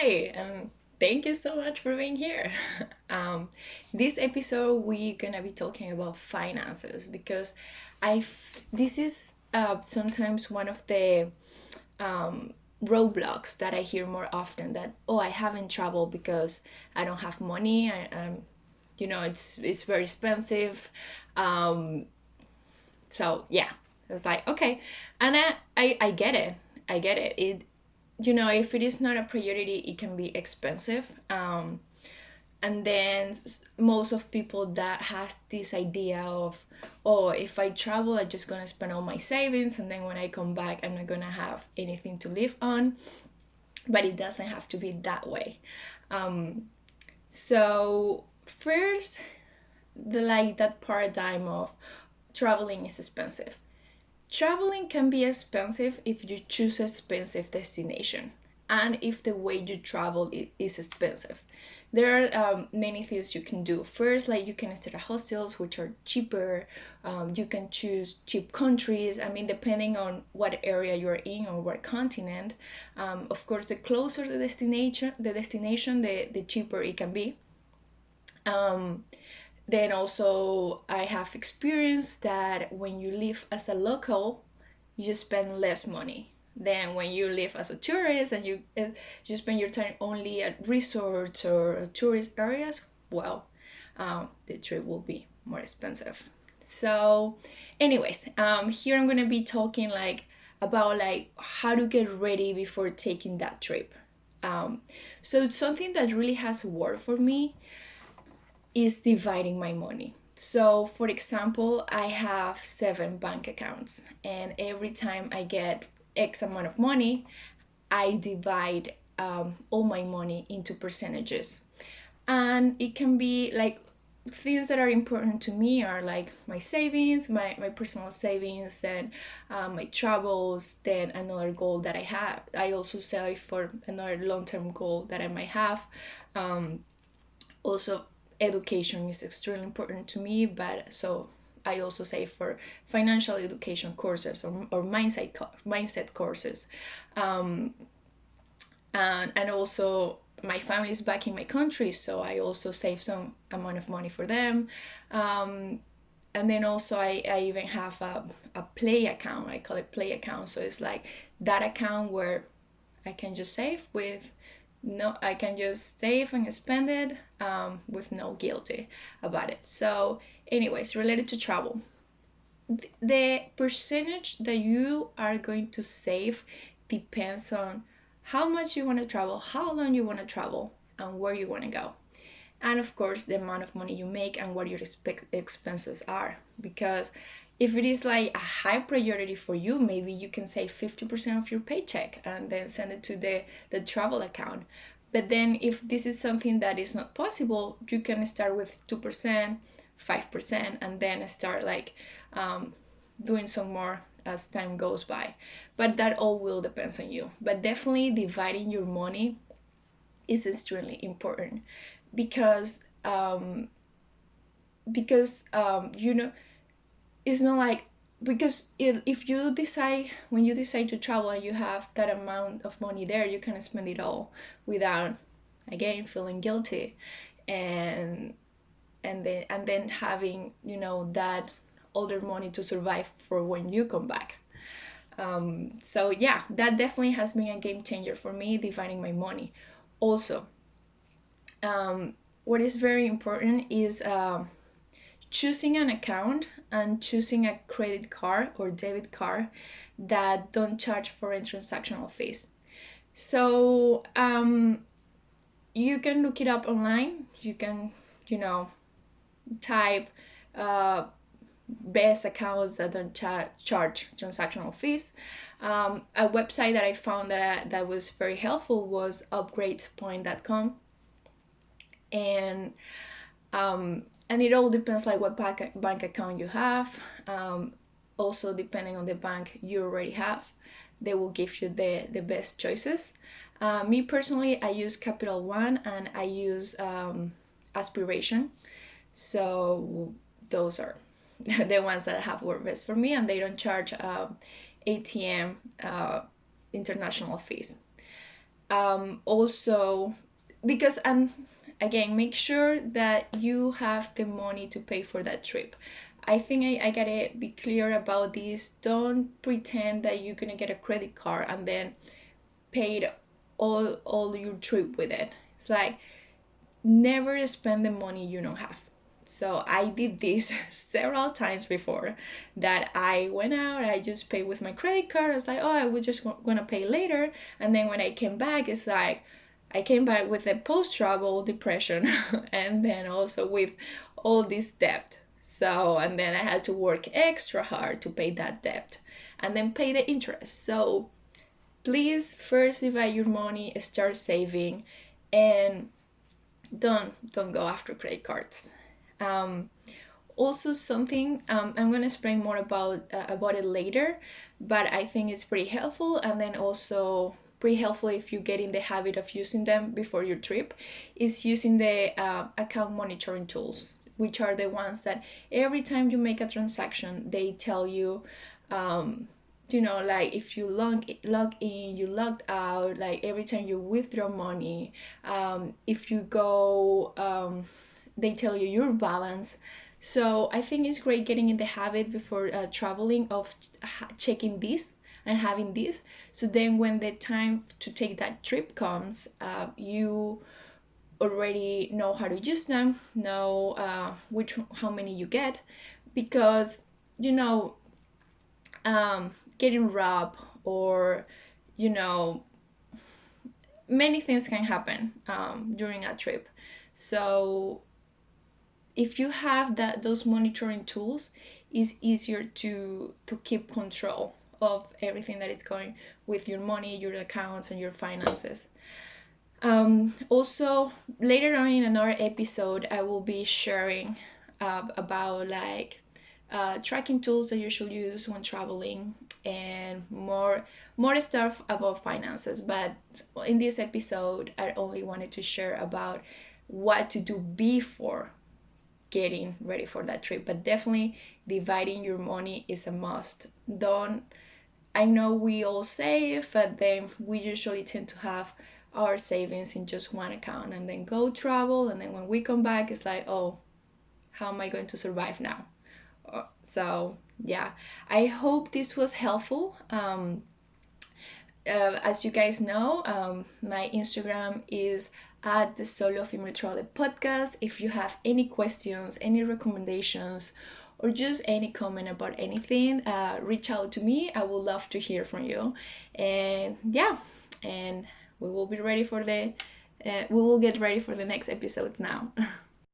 Hi, and thank you so much for being here. Um, this episode, we're gonna be talking about finances because this is sometimes one of the roadblocks that I hear more often that, oh, I haven't traveled because I don't have money. It's very expensive. Um, so yeah, it's like, okay. And I get it. I get it. If it is not a priority, it can be expensive. And then most of people that has this idea of, oh, if I travel, I'm just gonna spend all my savings, and then when I come back, I'm not gonna have anything to live on. But it doesn't have to be that way. So first, that paradigm of traveling is expensive. Traveling can be expensive if you choose expensive destination and if the way you travel is expensive. There are many things you can do. First, like you can stay at hostels, which are cheaper. You can choose cheap countries. I mean, depending on what area you're in or what continent. Of course, the closer the cheaper it can be. Then also, I have experienced that when you live as a local, you spend less money than when you live as a tourist and you spend your time only at resorts or tourist areas. Well, the trip will be more expensive. So, anyways, here I'm gonna be talking about how to get ready before taking that trip. So something that really has worked for me is dividing my money. So, for example, I have 7 bank accounts, and every time I get X amount of money, I divide all my money into percentages. And it can be like things that are important to me are like my savings, my personal savings, and my travels, then another goal that I have. I also save for another long term goal that I might have. Also, education is extremely important to me, but so I also say for financial education courses or mindset courses. And also my family is back in my country, so I also save some amount of money for them. And then also I even have a play account. I call it play account. So it's like that account where I can just save with no, I can just save and spend it with no guilty about it. So, anyways, related to travel, the percentage that you are going to save depends on how much you want to travel, how long you want to travel, and where you want to go. And of course, the amount of money you make and what your expenses are. Because if it is like a high priority for you, maybe you can save 50% of your paycheck and then send it to the travel account. But then if this is something that is not possible, you can start with 2%, 5%, and then start doing some more as time goes by. But that all will depends on you. But definitely dividing your money is extremely important because it's not like because if you decide when you decide to travel and you have that amount of money there, you can spend it all without again feeling guilty, and and then having that older money to survive for when you come back. So yeah, that definitely has been a game changer for me, dividing my money. Also, what is very important is choosing an account and choosing a credit card or debit card that don't charge foreign transactional fees. So you can look it up online. You can, type uh, best accounts that don't charge transactional fees. A website that I found that was very helpful was upgradespoint.com, and and it all depends like what bank account you have. Also, depending on the bank you already have, they will give you the best choices. Me personally, I use Capital One and I use Aspiration. So those are the ones that have worked best for me, and they don't charge ATM international fees. Also, because again, make sure that you have the money to pay for that trip. I think I gotta be clear about this. Don't pretend that you're gonna get a credit card and then paid all your trip with it. It's like, never spend the money you don't have. So I did this several times before, that I went out, I just paid with my credit card. I was like, oh, I was just gonna pay later. And then when I came back, it's like I came back with a post-travel depression and then also with all this debt. So, and then I had to work extra hard to pay that debt and then pay the interest. So please first divide your money, start saving, and don't go after credit cards. Um, Also, something, I'm gonna explain more about it later, but I think it's pretty helpful, and then also pretty helpful if you get in the habit of using them before your trip, is using the account monitoring tools, which are the ones that every time you make a transaction, they tell you, like if you log in, you logged out, like every time you withdraw money, if you go, they tell you your balance. So I think it's great getting in the habit before traveling of checking this and having this. So then when the time to take that trip comes, you already know how to use them, know how many you get, because you know getting robbed, or you know many things can happen during a trip. So if you have those monitoring tools, it's easier to keep control of everything that is going with your money, your accounts, and your finances. Also, later on in another episode, I will be sharing about like tracking tools that you should use when traveling, and more stuff about finances. But in this episode, I only wanted to share about what to do before getting ready for that trip. But definitely dividing your money is a must. Don't I know we all save, but then we usually tend to have our savings in just one account and then go travel, and then when we come back it's like, oh, how am I going to survive now? So yeah, I hope this was helpful. As you guys know, my Instagram is at the Solo Female Travel Podcast. If you have any questions, any recommendations, or just any comment about anything, reach out to me. I would love to hear from you. And yeah, and we will be ready for we will get ready for the next episodes now.